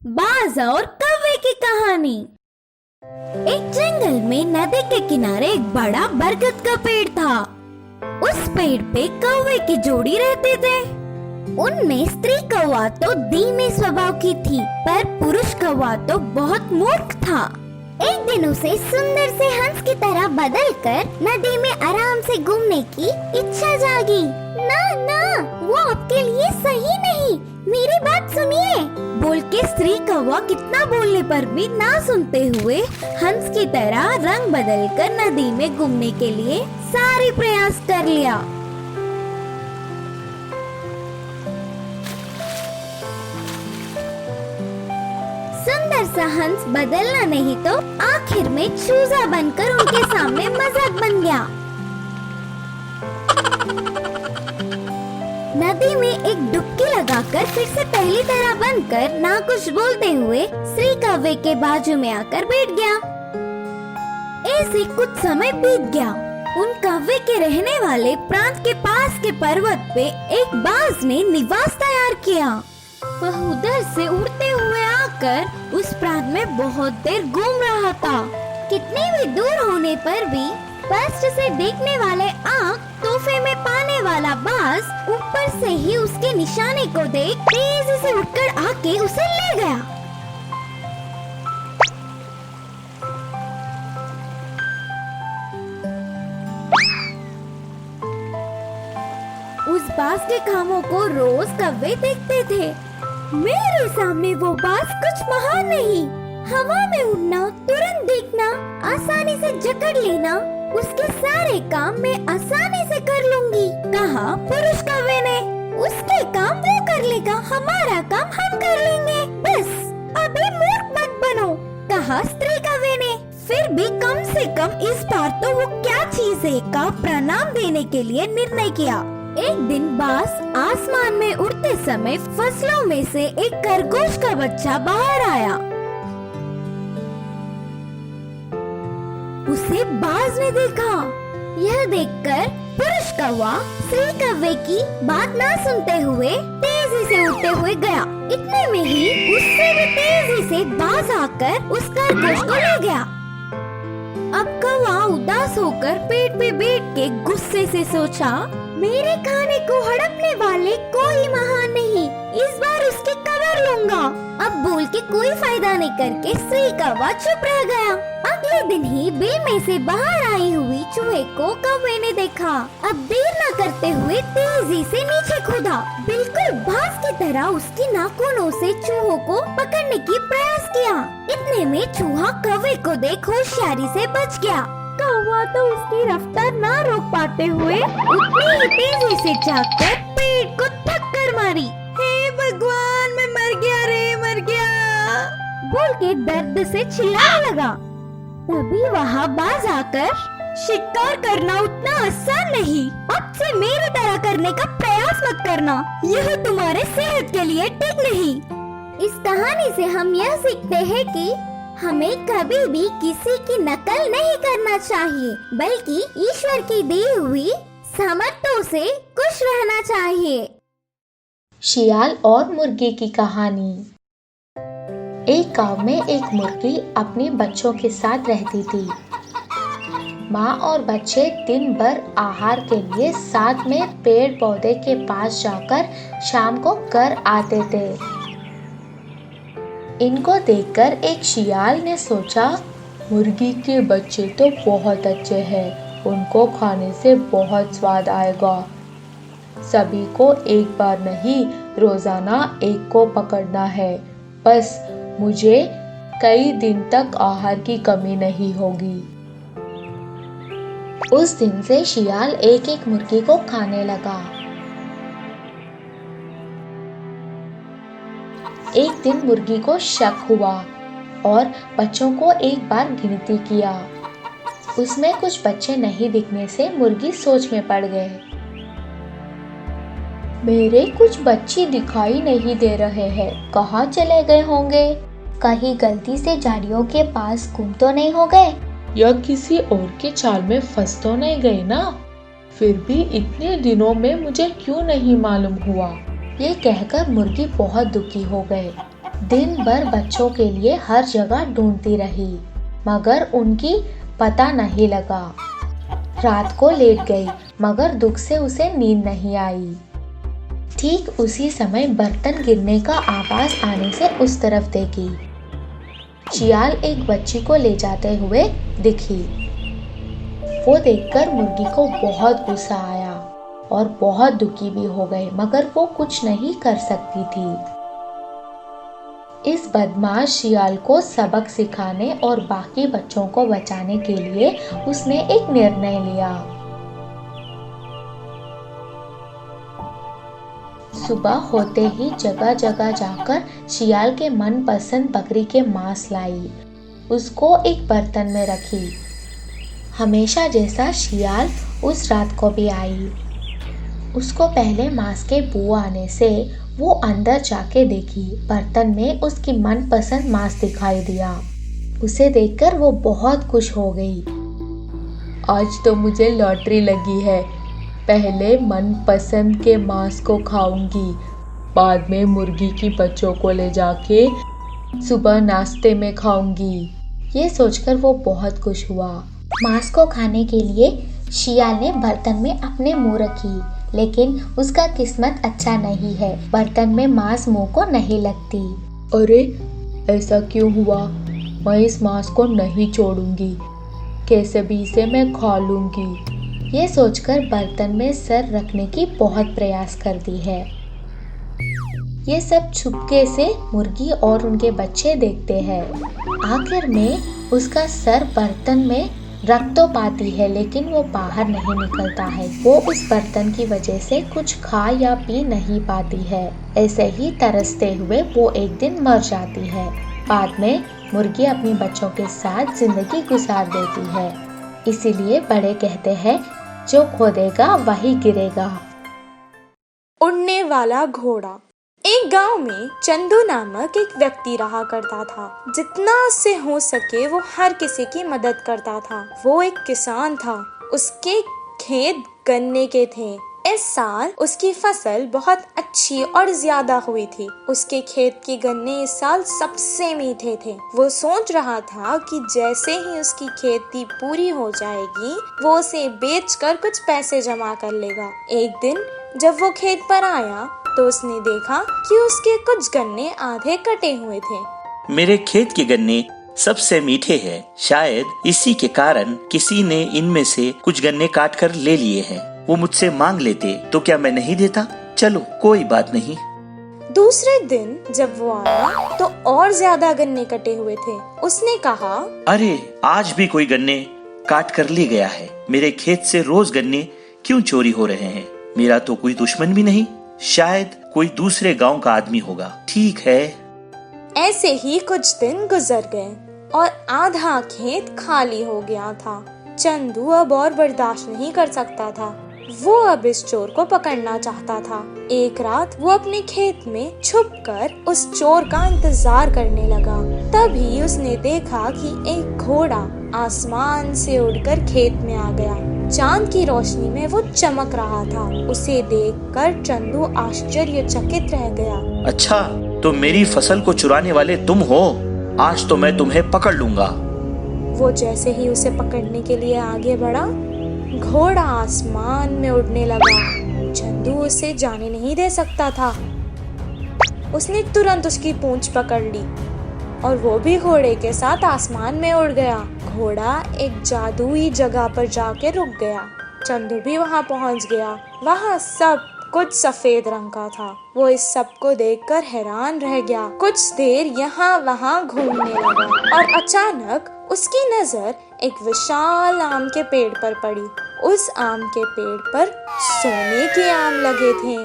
बाज और कौवे की कहानी। एक जंगल में नदी के किनारे एक बड़ा बरगद का पेड़ था। उस पेड़ पे कौवे की जोड़ी रहते थे। उनमें स्त्री कौवा तो धीमे स्वभाव की थी, पर पुरुष कौवा तो बहुत मूर्ख था। एक दिन उसे सुंदर से हंस की तरह बदलकर नदी में आराम से घूमने की इच्छा जागी। ना ना, वो आपके लिए सही नहीं, मेरी बात सुनिए, बोल के स्त्री कौवा कितना बोलने पर भी ना सुनते हुए हंस की तरह रंग बदलकर नदी में घूमने के लिए सारे प्रयास कर लिया। सुंदर सा हंस बदलना नहीं तो आखिर में चूजा बनकर उनके सामने मजाक बन गया। नदी में एक डुबकी लगाकर फिर से पहली तरह बनकर ना कुछ बोलते हुए श्री कौवे के बाजू में आकर बैठ गया। ऐसे कुछ समय बीत गया। उन कौवे के रहने वाले प्रांत के पास के पर्वत पे एक बाज ने निवास तैयार किया। वह उधर से उड़ते हुए आकर उस प्रांत में बहुत देर घूम रहा था। कितने भी दूर होने पर भी स्पष्ट से देखने वाले आँख तोहफे में पाने वाला बाज ऊपर से ही उसके निशाने को देख तेजी से उठकर आके उसे ले गया। उस बाज के कामों को रोज कौवे देखते थे। मेरे सामने वो बाज कुछ महान नहीं, हवा में उड़ना, तुरंत देखना, आसानी से जकड़ लेना, उसके सारे काम मैं आसानी से कर लूंगी, कहा पुरुष कौवे ने। उसके काम वो कर लेगा, हमारा काम हम कर लेंगे, बस अभी मूर्ख मत बनो, कहा स्त्री कौवे ने। फिर भी कम से कम इस बार तो वो क्या चीज है का प्रणाम देने के लिए निर्णय किया। एक दिन बाज आसमान में उड़ते समय फसलों में से एक खरगोश का बच्चा बाहर आया। उसे बाज ने देखा। यह देखकर पुरुष कौवा स्त्री कौवे की बात ना सुनते हुए तेजी से उड़ते हुए गया। इतने में ही उससे भी तेजी से बाज आकर उस खरगोश को ले गया। अब कौवा उदास होकर पेड़ पे बैठ के गुस्से से सोचा, मेरे खाने को हड़पने वाले कोई महान नहीं, इस बार उसकी खबर लूंगा। अब बोल के कोई फायदा नहीं करके स्त्री कौवा चुप रह गया। अगले दिन ही बिल में से बाहर आई हुई चूहे को कौवे ने देखा। अब देर न करते हुए तेजी से नीचे कूदा। बिल्कुल बाज की तरह उसकी नाखूनों से चूहों को पकड़ने की प्रयास किया। इतने में चूहा कौवे को देख होशियारी से बच गया। कौवा तो उसकी रफ्तार ना रोक पाते हुए उतनी ही तेजी से जाकर पेड़ को टक्कर मारी। हे भगवान, मैं मर गया रे, मर गया, बोल के दर्द से चिल्लाने लगा। तभी वहाँ बाज आकर, शिकार करना उतना आसान नहीं, अब से मेरी तरह करने का प्रयास मत करना, यह तुम्हारे सेहत के लिए ठीक नहीं। इस कहानी से हम यह सीखते हैं कि हमें कभी भी किसी की नकल नहीं करना चाहिए, बल्कि ईश्वर की दी हुई सामर्थ्यों से खुश रहना चाहिए। शियाल और मुर्गी की कहानी। एक गांव में एक मुर्गी अपने बच्चों के साथ रहती थी। माँ और बच्चे दिन भर आहार के लिए साथ में पेड़ पौधे के पास जाकर शाम को घर आते थे। इनको देखकर एक शियाल ने सोचा, मुर्गी के बच्चे तो बहुत अच्छे हैं, उनको खाने से बहुत स्वाद आएगा। सभी को एक बार नहीं, रोजाना एक को पकड़ना है, बस मुझे कई दिन तक आहार की कमी नहीं होगी। उस दिन से शियाल एक एक मुर्गी को खाने लगा। एक दिन मुर्गी को शक हुआ और बच्चों को एक बार गिनती किया। उसमें कुछ बच्चे नहीं दिखने से मुर्गी सोच में पड़ गए। मेरे कुछ बच्चे दिखाई नहीं दे रहे हैं, कहाँ चले गए होंगे? कहीं गलती से झाड़ियों के पास गुम तो नहीं हो गए, या किसी और के चाल में फंस तो नहीं गए ना? फिर भी इतने दिनों में मुझे क्यों नहीं मालूम हुआ? ये कहकर मुर्गी बहुत दुखी हो गए। दिन भर बच्चों के लिए हर जगह ढूंढती रही, मगर उनकी पता नहीं लगा। रात को लेट गई, मगर दुख से उसे नींद नहीं आई। ठीक उसी समय बर्तन गिरने का आवाज आने से उस तरफ देखी। शियाल एक बच्ची को ले जाते हुए दिखी। वो देखकर मुर्गी को बहुत गुस्सा आया और बहुत दुखी भी हो गई, मगर वो कुछ नहीं कर सकती थी। इस बदमाश शियाल को सबक सिखाने और बाकी बच्चों को बचाने के लिए उसने एक निर्णय लिया। सुबह होते ही जगह जगह जाकर शियाल के मनपसंद बकरी के मांस लाई। उसको एक बर्तन में रखी। हमेशा जैसा शियाल उस रात को भी आई। उसको पहले मांस के बू आने से वो अंदर जाके देखी। बर्तन में उसकी मनपसंद मांस दिखाई दिया। उसे देखकर वो बहुत खुश हो गई। आज तो मुझे लॉटरी लगी है। पहले मनपसंद के मांस को खाऊंगी, बाद में मुर्गी की बच्चों को ले जाके सुबह नाश्ते में खाऊंगी। ये सोचकर वो बहुत खुश हुआ। मांस को खाने के लिए शियाल ने बर्तन में अपने मुंह रखी, लेकिन उसका किस्मत अच्छा नहीं है। बर्तन में मांस मुंह को नहीं लगती। अरे ऐसा क्यों हुआ? मैं इस मांस को नहीं छोड़ूंगी, कैसे भी इसे मैं खा लूंगी। ये सोचकर बर्तन में सर रखने की बहुत प्रयास करती है। ये सब छुपके से मुर्गी और उनके बच्चे देखते हैं। आखिर में उसका सर बर्तन में रख तो पाती है, लेकिन वो बाहर नहीं निकलता है। वो उस बर्तन की वजह से कुछ खा या पी नहीं पाती है। ऐसे ही तरसते हुए वो एक दिन मर जाती है। बाद में मुर्गी अपने बच्चों के साथ जिंदगी गुजार देती है। इसीलिए बड़े कहते हैं, जो खोदेगा वही गिरेगा। उड़ने वाला घोड़ा। एक गांव में चंदू नामक एक व्यक्ति रहा करता था। जितना उससे हो सके वो हर किसी की मदद करता था। वो एक किसान था। उसके खेत गन्ने के थे। इस साल उसकी फसल बहुत अच्छी और ज्यादा हुई थी। उसके खेत के गन्ने इस साल सबसे मीठे थे। वो सोच रहा था कि जैसे ही उसकी खेती पूरी हो जाएगी, वो उसे बेचकर कुछ पैसे जमा कर लेगा। एक दिन जब वो खेत पर आया तो उसने देखा कि उसके कुछ गन्ने आधे कटे हुए थे। मेरे खेत के गन्ने सबसे मीठे हैं। शायद इसी के कारण किसी ने इनमें से कुछ गन्ने काट कर ले लिए हैं। वो मुझसे मांग लेते तो क्या मैं नहीं देता? चलो कोई बात नहीं। दूसरे दिन जब वो आया तो और ज्यादा गन्ने कटे हुए थे। उसने कहा, अरे आज भी कोई गन्ने काट कर ले गया है। मेरे खेत से रोज गन्ने क्यों चोरी हो रहे हैं? मेरा तो कोई दुश्मन भी नहीं, शायद कोई दूसरे गांव का आदमी होगा। ठीक है। ऐसे ही कुछ दिन गुजर गए और आधा खेत खाली हो गया था। चंदू अब और बर्दाश्त नहीं कर सकता था। वो अब इस चोर को पकड़ना चाहता था। एक रात वो अपने खेत में छुपकर उस चोर का इंतजार करने लगा। तभी उसने देखा कि एक घोड़ा आसमान से उड़कर खेत में आ गया। चांद की रोशनी में वो चमक रहा था। उसे देखकर चंदू आश्चर्यचकित रह गया। अच्छा, तो मेरी फसल को चुराने वाले तुम हो? आज तो मैं तुम्हें पकड़ लूंगा। वो जैसे ही उसे पकड़ने के लिए आगे बढ़ा, घोड़ा आसमान में उड़ने लगा। चंदू उसे जाने नहीं दे सकता था। उसने तुरंत उसकी पूंछ पकड़ ली और वो भी घोड़े के साथ आसमान में उड़ गया। घोड़ा एक जादुई जगह पर जाके रुक गया। चंदू भी वहां पहुंच गया। वहां सब कुछ सफेद रंग का था। वो इस सब को देखकर हैरान रह गया। कुछ देर यहाँ वहाँ घूमने लगा और अचानक उसकी नजर एक विशाल आम के पेड़ पर पड़ी। उस आम के पेड़ पर सोने के आम लगे थे।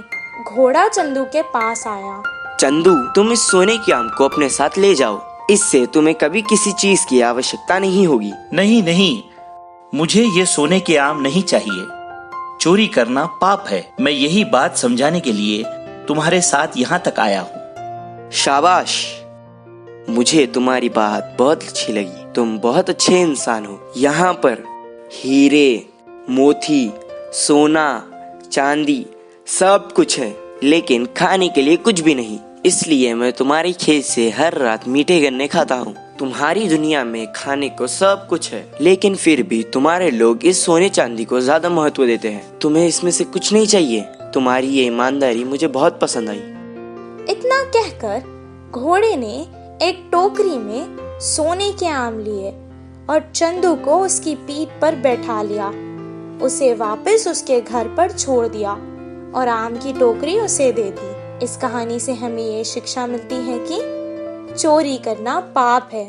घोड़ा चंदू के पास आया। चंदू, तुम इस सोने के आम को अपने साथ ले जाओ। इससे तुम्हें कभी किसी चीज की आवश्यकता नहीं होगी। नहीं नहीं, मुझे ये सोने के आम नहीं चाहिए। चोरी करना पाप है। मैं यही बात समझाने के लिए तुम्हारे साथ यहाँ तक आया हूँ। शाबाश, मुझे तुम्हारी बात बहुत अच्छी लगी। तुम बहुत अच्छे इंसान हो। यहाँ पर हीरे, मोती, सोना, चांदी सब कुछ है, लेकिन खाने के लिए कुछ भी नहीं। इसलिए मैं तुम्हारी खेत से हर रात मीठे गन्ने खाता हूँ। तुम्हारी दुनिया में खाने को सब कुछ है, लेकिन फिर भी तुम्हारे लोग इस सोने चांदी को ज्यादा महत्व देते हैं। तुम्हें इसमें से कुछ नहीं चाहिए। तुम्हारी ये ईमानदारी मुझे बहुत पसंद आई। इतना कहकर घोड़े ने एक टोकरी में सोने के आम लिए और चंदू को उसकी पीठ पर बैठा लिया। उसे वापस उसके घर पर छोड़ दिया और आम की टोकरी उसे दे दी। इस कहानी से हमें ये शिक्षा मिलती है कि चोरी करना पाप है।